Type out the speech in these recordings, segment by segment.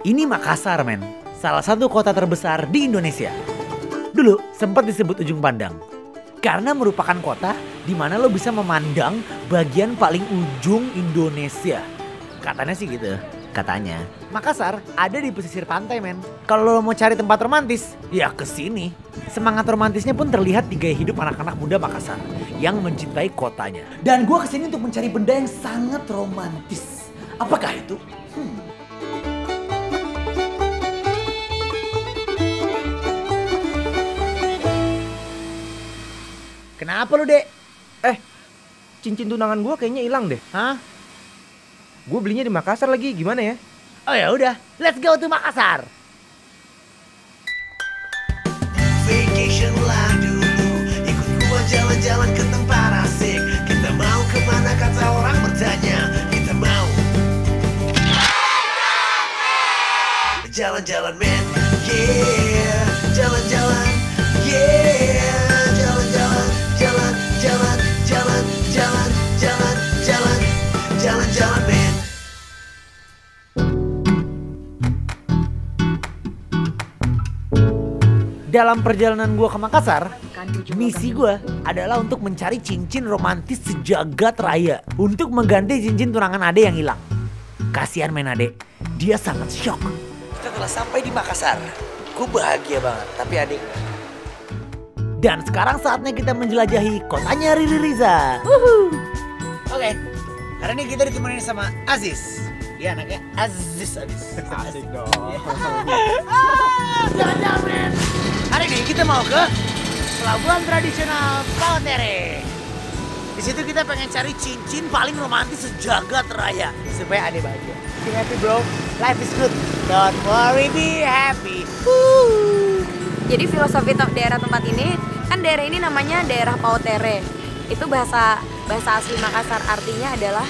Ini Makassar, men. Salah satu kota terbesar di Indonesia. Dulu sempat disebut ujung pandang. Karena merupakan kota di mana lo bisa memandang bagian paling ujung Indonesia. Katanya sih gitu. Katanya. Makassar ada di pesisir pantai, men. Kalau lo mau cari tempat romantis, ya ke sini. Semangat romantisnya pun terlihat di gaya hidup anak-anak muda Makassar yang mencintai kotanya. Dan gue kesini untuk mencari benda yang sangat romantis. Apakah itu? Kenapa lu, Dek? Cincin tunangan gua kayaknya hilang deh. Hah? Gue belinya di Makassar lagi, gimana ya? Oh ya udah, let's go to Makassar. Vacation lah dulu, ikut gua jalan-jalan ke tempat asik. Kita mau kemana kata orang bertanya. Kita mau jalan-jalan men, yeah. Jalan-jalan, yeah. Jalan-jalan, jalan-jalan, jalan-jalan, jalan-jalan, jalan-jalan men. Dalam perjalanan gue ke Makassar, misi gue adalah untuk mencari cincin romantis sejagat raya untuk mengganti cincin tunangan Ade yang hilang. Kasihan men Ade, dia sangat shock. Setelah sampai di Makassar, gue bahagia banget, tapi Ade. Dan sekarang saatnya kita menjelajahi kotanya Riri Riza. Oke, hari ini kita ditemenin sama Aziz. Iya anaknya Aziz. Asik dong. Jalan-jalan men. Hari ini kita mau ke pelabuhan tradisional Pautere. Di situ kita pengen cari cincin paling romantis sejagat raya supaya Ade bahagia. Be happy bro, life is good. Don't worry, be happy. Jadi filosofi daerah tempat ini, kan daerah ini namanya daerah Pautere. Itu bahasa asli Makassar, artinya adalah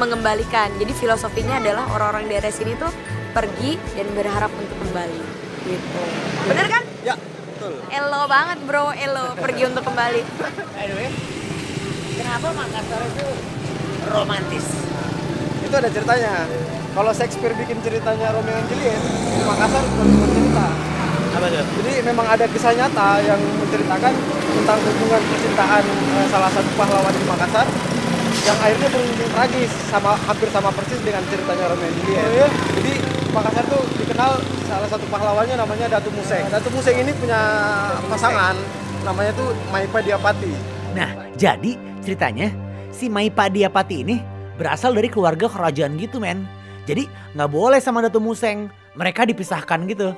mengembalikan. Jadi filosofinya adalah orang-orang daerah sini tuh pergi dan berharap untuk kembali. Gitu. Bener kan? Ya, betul. Elo banget bro, elo pergi untuk kembali. Anyway, kenapa Makassar itu romantis? Itu ada ceritanya. Kalau Shakespeare bikin ceritanya Romeo and Juliet, di Makassar bukan cerita. Apa tuh? Jadi memang ada kisah nyata yang menceritakan tentang hubungan percintaan salah satu pahlawan di Makassar yang akhirnya berujung tragis, hampir sama persis dengan ceritanya Romeo and Juliet. Oh, iya? Jadi Makassar tuh dikenal salah satu pahlawannya namanya Datu Museng. Datu Museng ini punya pasangan namanya tuh Maipa Diapati. Nah, jadi ceritanya si Maipa Diapati ini berasal dari keluarga kerajaan gitu men. Jadi nggak boleh sama Datu Museng, mereka dipisahkan gitu.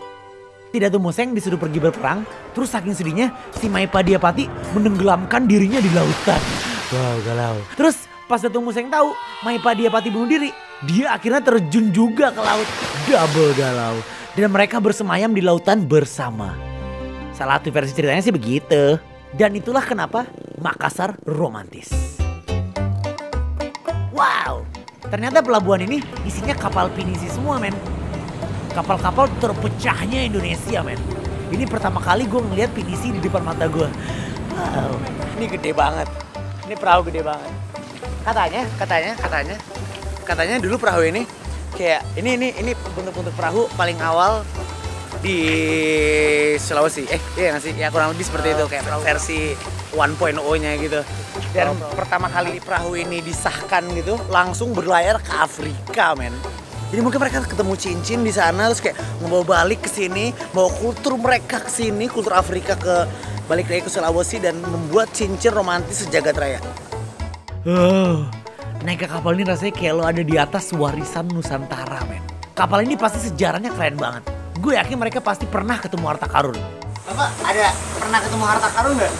Si Datu Museng disuruh pergi berperang, terus saking sedihnya si Maipa Diapati menenggelamkan dirinya di lautan. Wow, galau. Terus pas Datu Museng tahu Maipa Diapati bunuh diri, dia akhirnya terjun juga ke laut. Double galau. Dan mereka bersemayam di lautan bersama. Salah satu versi ceritanya sih begitu. Dan itulah kenapa Makassar romantis. Wow, ternyata pelabuhan ini isinya kapal pinisi semua men. Kapal-kapal terpecahnya Indonesia men. Ini pertama kali gue ngeliat pinisi di depan mata gue. Wow, ini gede banget. Ini perahu gede banget. Katanya dulu perahu ini kayak ini bentuk-bentuk perahu paling awal di Sulawesi. Iya nggak sih? Ya kurang lebih seperti itu kayak versi 1.0-nya gitu. Dan pertama kali perahu ini disahkan gitu, langsung berlayar ke Afrika, men. Jadi mungkin mereka ketemu cincin di sana terus kayak membawa balik ke sini, bawa kultur mereka ke sini, kultur Afrika ke balik lagi ke Sulawesi dan membuat cincin romantis sejagat raya. Naik ke kapal ini rasanya kayak lo ada di atas warisan Nusantara, men. Kapal ini pasti sejarahnya keren banget. Gue yakin mereka pasti pernah ketemu harta karun. Bapak, pernah ketemu harta karun nggak?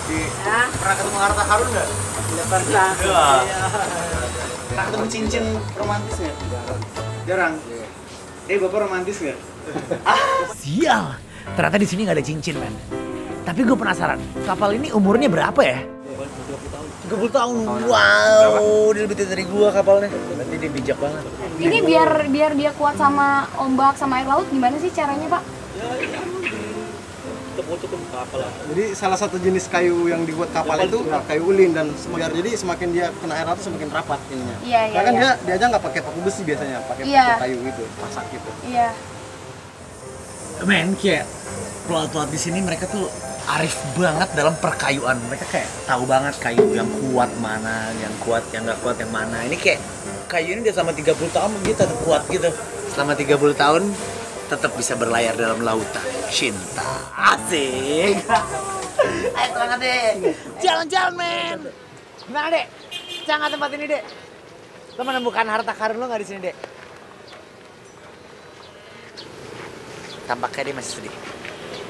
Pernah ketemu harta karun nggak? Tidak pernah. Pernah ketemu cincin romantis nggak? Jarang. Bapak romantis nggak? Sial, ternyata di sini nggak ada cincin, men. Tapi gue penasaran, kapal ini umurnya berapa ya? 30 tahun. Wow, dia lebih tua dari gua kapalnya. Berarti dia bijak banget. Ini biar dia kuat sama ombak sama air laut gimana sih caranya, Pak? Tutup kapal. Jadi salah satu jenis kayu yang dibuat kapal itu kayu ulin dan biar jadi semakin dia kena air laut semakin rapat ininya. Iya. Kan dia aja nggak pakai paku besi biasanya, pakai paku kayu gitu, pasak gitu. Iya. Men, kayak pelatih di sini mereka tuh arif banget dalam perkayuan. Mereka kayak tahu banget kayu yang kuat mana, yang kuat, yang nggak kuat yang mana. Ini kayak kayu ini udah selama 30 tahun gitu tetap kuat gitu. Selama 30 tahun tetap bisa berlayar dalam lautan cinta. Asik. Ayo semangat deh. Jalan-jalan men. Gimana dek? Canggah tempat ini dek. Lo menemukan harta karun lo nggak di sini dek? Tampaknya dia masih sedih.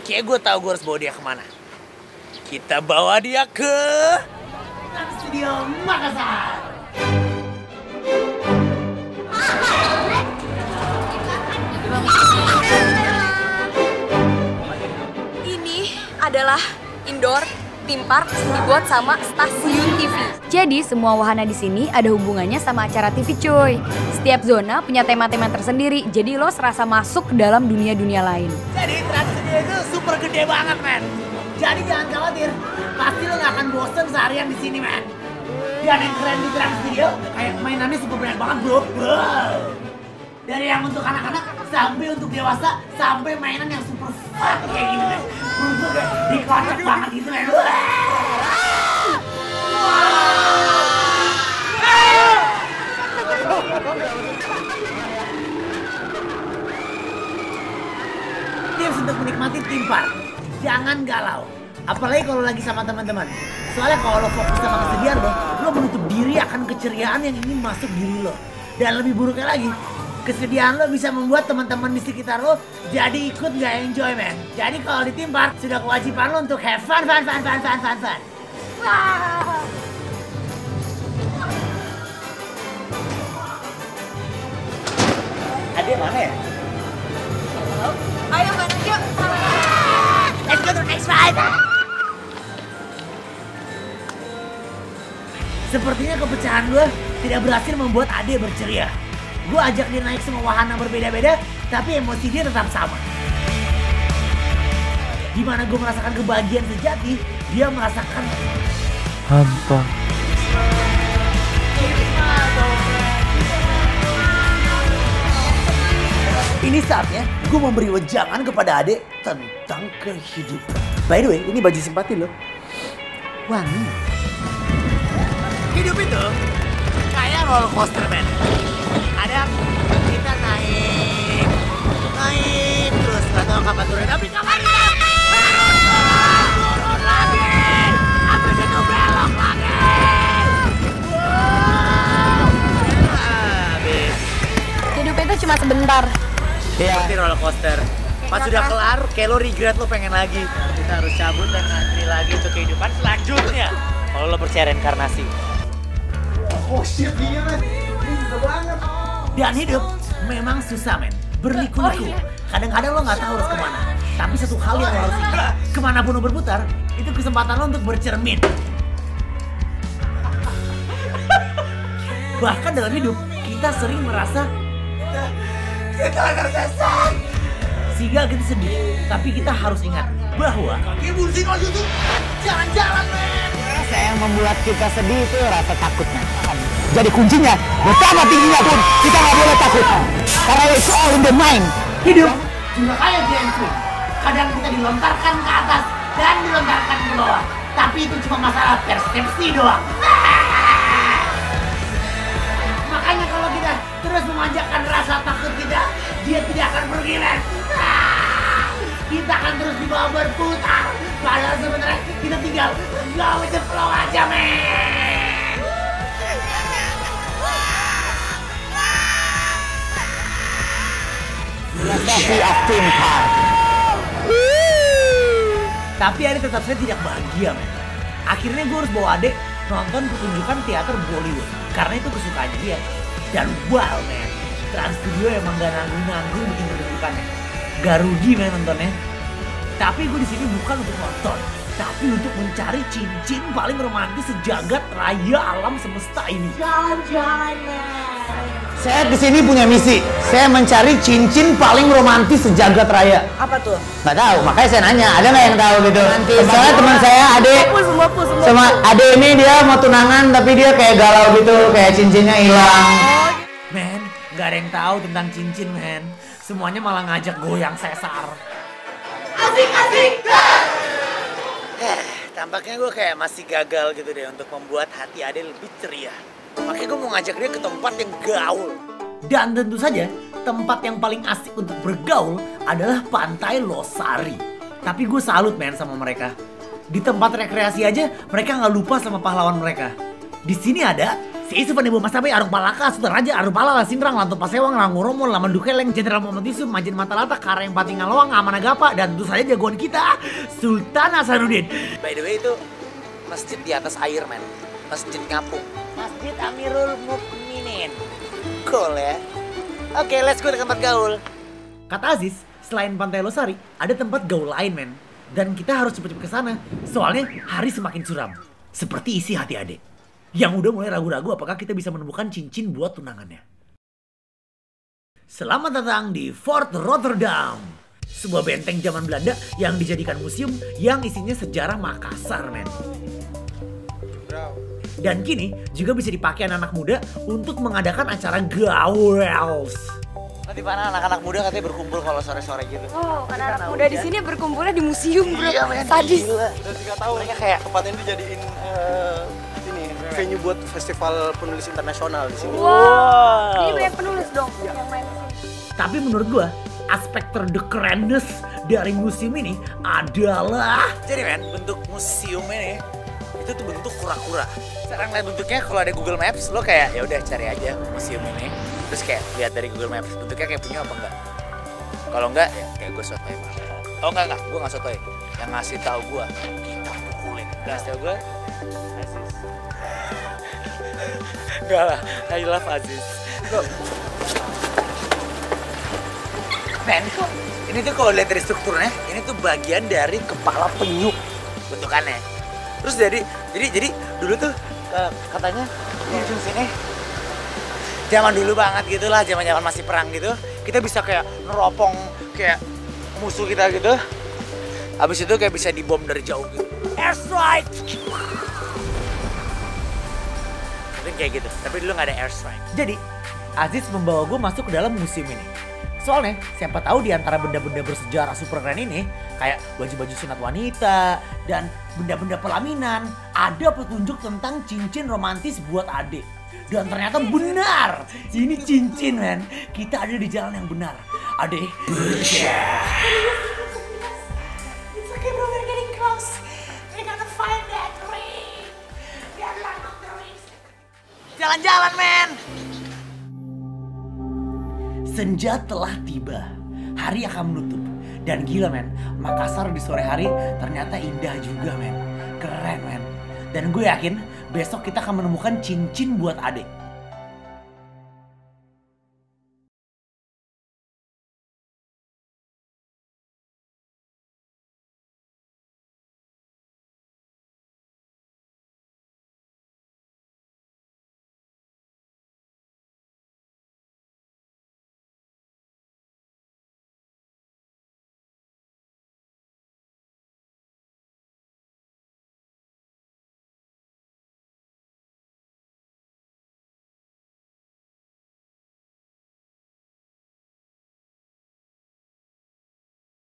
Kayak gue tahu gue harus bawa dia kemana. Kita bawa dia ke Trans Studio Makassar. Ini adalah indoor theme park yang dibuat sama stasiun TV. Jadi semua wahana di sini ada hubungannya sama acara TV cuy. Setiap zona punya tema-tema tersendiri, jadi lo serasa masuk ke dalam dunia-dunia lain. Jadi Trans Studio itu super gede banget men. Jadi jangan khawatir, pasti lo gak akan bosen seharian di sini men. Dan yang keren di Trans Studio, kayak mainannya super banyak banget bro. Wow. Dari yang untuk anak-anak sampai untuk dewasa, sampai mainan yang super fun kayak gini men. Menurut gue kayak dikocok banget gitu men. Tips untuk menikmati theme park, jangan galau. Apalagi kalau lagi sama teman-teman. Soalnya kalau lo fokus sama kesedihan lo menutup diri akan keceriaan yang ingin masuk diri lo. Dan lebih buruknya lagi, kesedihan lo bisa membuat teman-teman di sekitar lo jadi ikut gak enjoy man. Jadi kalau di theme park sudah kewajiban lo untuk have fun. Ade mana ya? Ayo bareng yuk. Let's go to the next ride. Sepertinya kepecahan gue tidak berhasil membuat Ade berceria. Gue ajak dia naik semua wahana berbeda-beda, tapi emosi dia tetap sama. Dimana gue merasakan kebahagiaan sejati, dia merasakan hampa. Ini saatnya gue memberi wejangan kepada Ade tentang kehidupan. By the way, ini baju simpati lo. Wangi. Hidup itu kayak roller coaster man. Ada kita naik terus nggak tahu kapan turun, tapi kapan turun lagi, habis itu belok lagi. Habis. Hidup itu cuma sebentar. Seperti roller coaster. Pas sudah kelar, kayak lo regret lo pengen lagi. Kita harus cabut dan ngantri lagi untuk kehidupan selanjutnya. Kalau lo percaya reinkarnasi. Oh shit, dia men. Ini susah banget. Dan hidup memang susah men. Berliku-liku. Kadang-kadang lo nggak tahu harus kemana. Tapi satu hal yang lo harus ingat, kemanapun lo berputar, itu kesempatan lo untuk bercermin. Bahkan dalam hidup, kita sering merasa kita tersesat. Sehingga kita sedih. Tapi kita harus ingat bahwa jalan-jalan men. Rasa yang membuat kita sedih itu rasa takutnya. Jadi kuncinya, betapa tingginya pun kita nggak boleh takut. Karena it's all in the mind. Hidup juga kayak giant swing. Kadang kita dilontarkan ke atas dan dilontarkan ke bawah. Tapi itu cuma masalah persepsi doang. Makanya kalau kita terus memanjakan rasa takut kita, dia tidak akan pergi men. Kita akan terus dibawa berputar. Padahal sebenarnya kita tinggal go with the flow aja men. Filosofi of theme park. Tapi Ade tetap saya tidak bahagia men. Akhirnya gue harus bawa Ade nonton pertunjukan teater Bollywood. Karena itu kesukaannya dia. Dan wow men, Trans Studio emang gak nanggung-nanggung bikin pertunjukannya. Gak rugi men nontonnya. Tapi gue di sini bukan untuk nonton, tapi untuk mencari cincin paling romantis sejagat raya alam semesta ini. Jalan-jalan men. Saya di sini punya misi. Saya mencari cincin paling romantis sejagat raya. Apa tuh? Nggak tahu, makanya saya nanya. Ada nggak yang tahu gitu? Soalnya teman saya Ade, sama Ade ini dia mau tunangan tapi dia kayak galau gitu, kayak cincinnya hilang. Men, nggak ada yang tahu tentang cincin men. Semuanya malah ngajak goyang sesar. Tampaknya gue kayak masih gagal gitu deh untuk membuat hati Ade lebih ceria. Makanya gue mau ngajak dia ke tempat yang gaul. Dan tentu saja tempat yang paling asik untuk bergaul adalah Pantai Losari. Tapi gue salut men sama mereka. Di tempat rekreasi aja mereka nggak lupa sama pahlawan mereka. Di sini ada si Isu Pandebu Masabai Arung Palaka, Sutaraja Arung Palala, Sindrang, Lanto Pasewang, Ranguromo, Laman Dukeleng, Jenderal Muhammad Yusuf, Majin Matalata, Karang Patingalawang, Amanagapa, dan tentu saja jagoan kita, Sultan Hasanuddin. By the way itu masjid di atas air men, masjid ngapung. Masjid Amirul Mukminin. Cool ya. Oke, let's go ke tempat gaul. Kata Aziz, selain Pantai Losari, ada tempat gaul lain men. Dan kita harus cepet-cepet ke sana, soalnya hari semakin suram. Seperti isi hati Ade, yang udah mulai ragu-ragu apakah kita bisa menemukan cincin buat tunangannya. Selamat datang di Fort Rotterdam, sebuah benteng zaman Belanda yang dijadikan museum yang isinya sejarah Makassar men. Dan kini juga bisa dipakai anak-anak muda untuk mengadakan acara gauls. Di mana anak-anak muda katanya berkumpul kalau sore-sore gitu. Oh, anak-anak muda di sini berkumpulnya di museum, bro. Iya, men. Sadis. Dan juga tahu Mereka kayak tempat ini dijadiin ini venue buat festival penulis internasional di sini. Wow. Ini banyak penulis dong yang main di sini. Tapi menurut gua aspek terdekerendes dari museum ini adalah jadi men, bentuk museum ini itu tuh bentuk kura-kura. Sekarang lihat bentuknya kalau ada Google Maps lo kayak ya udah cari aja museum ini. Terus kayak lihat dari Google Maps bentuknya kayak punya apa enggak. Kalau enggak ya kayak gue sotoy. Oh enggak, gue enggak sotoy. Yang ngasih tahu gue kita pukulin. Ngasih tahu gue Aziz. Enggak lah, I love Aziz. Men, kok ini tuh kalau lihat dari strukturnya, ini tuh bagian dari kepala penyu bentukannya. Terus jadi dulu tuh katanya di ujung sini zaman dulu banget gitulah, zaman masih perang gitu, kita bisa kayak neropong kayak musuh kita gitu. Habis itu kayak bisa dibom dari jauh gitu. Airstrike. Mungkin kayak gitu, tapi dulu nggak ada airstrike. Jadi Aziz membawa gue masuk ke dalam museum ini. Soalnya siapa tahu di antara benda-benda bersejarah super keren ini, kayak baju-baju sunat wanita dan benda-benda pelaminan, ada petunjuk tentang cincin romantis buat Ade. Dan ternyata benar, ini cincin men. Kita ada di jalan yang benar. Ade, berjaya. It's okay bro, we're getting close. We're gonna find that ring. We are like the rings. Jalan-jalan men. Senja telah tiba, hari akan menutup. Dan gila men, Makassar di sore hari ternyata indah juga men. Keren men. Dan gue yakin besok kita akan menemukan cincin buat Ade.